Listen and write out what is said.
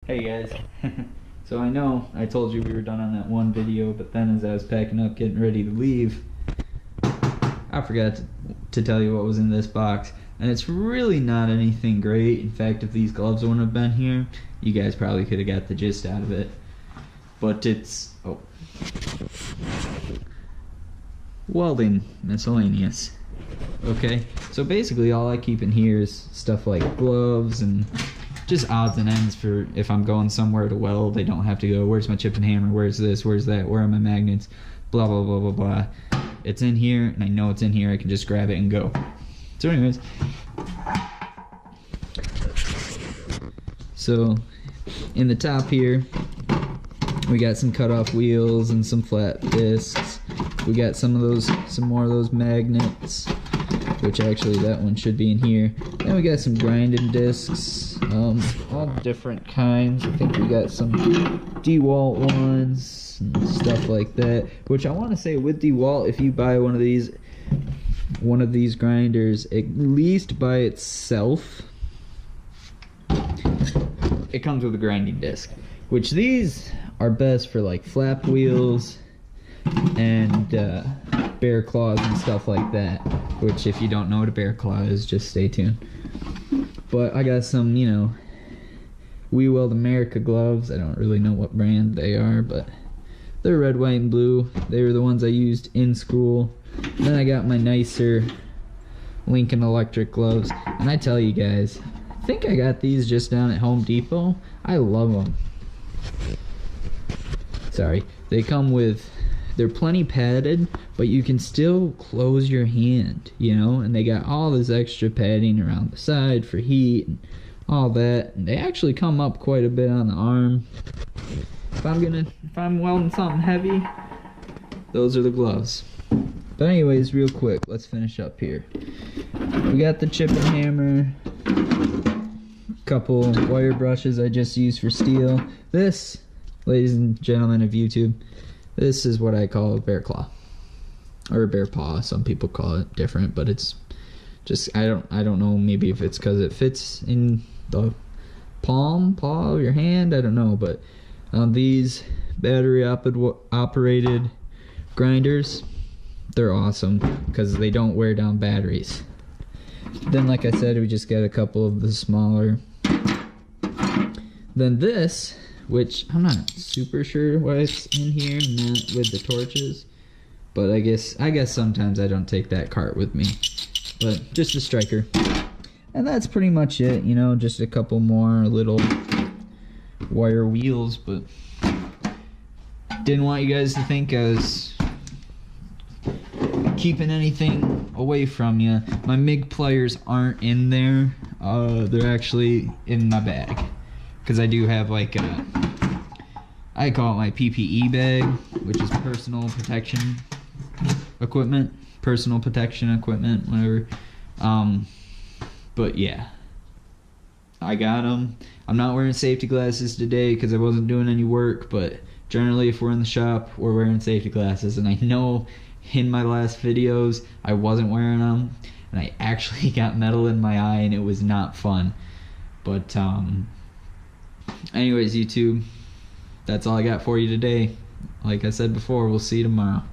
Hey guys. So I know I told you we were done on that one video, but then as I was packing up getting ready to leave, I forgot to tell you what was in this box. And it's really not anything great. In fact, if these gloves wouldn't have been here, you guys probably could have got the gist out of it. But it's welding miscellaneous. Okay, so basically all I keep in here is stuff like gloves and just odds and ends for if I'm going somewhere to weld. They don't have to go, where's my chip and hammer, where's this, where's that, where are my magnets, blah blah blah blah blah. It's in here and I know it's in here. I can just grab it and go. So anyways, so in the top here we got some cut off wheels and some flat discs. We got some more of those magnets, which actually that one should be in here. Then we got some grinding discs, all different kinds. I think we got some DeWalt ones and stuff like that, which I want to say with DeWalt, if you buy one of these grinders, at least by itself, it comes with a grinding disc, which these are best for like flap wheels and bear claws and stuff like that, which if you don't know what a bear claw is, just stay tuned. But I got some, We Weld America gloves. I don't really know what brand they are, but they're red, white, and blue. They were the ones I used in school. Then I got my nicer Lincoln Electric gloves, and I tell you guys, I think I got these just down at Home Depot. I love them. Sorry, they come with, they're plenty padded, but you can still close your hand, and they got all this extra padding around the side for heat and all that, and they actually come up quite a bit on the arm. If I'm welding something heavy, those are the gloves. But anyways, real quick, let's finish up here. We got the chip and hammer, couple wire brushes I just used for steel. This, ladies and gentlemen of YouTube, this is what I call a bear claw, or a bear paw. Some people call it different, but it's just, I don't know, maybe if it's because it fits in the paw of your hand, I don't know. But these battery operated grinders, they're awesome because they don't wear down batteries. Then, like I said, we just got a couple of the smaller. Then this, which I'm not super sure why it's in here, not with the torches, but I guess sometimes I don't take that cart with me. But just a striker. And that's pretty much it, just a couple more little wire wheels, but didn't want you guys to think I was keeping anything away from you. My MIG pliers aren't in there. They're actually in my bag. Because I do have like I call it my PPE bag, which is personal protection equipment, whatever. But yeah, I got them. I'm not wearing safety glasses today because I wasn't doing any work, but generally if we're in the shop, we're wearing safety glasses. And I know in my last videos I wasn't wearing them, and I actually got metal in my eye and it was not fun. But anyways, YouTube, that's all I got for you today. Like I said before, we'll see you tomorrow.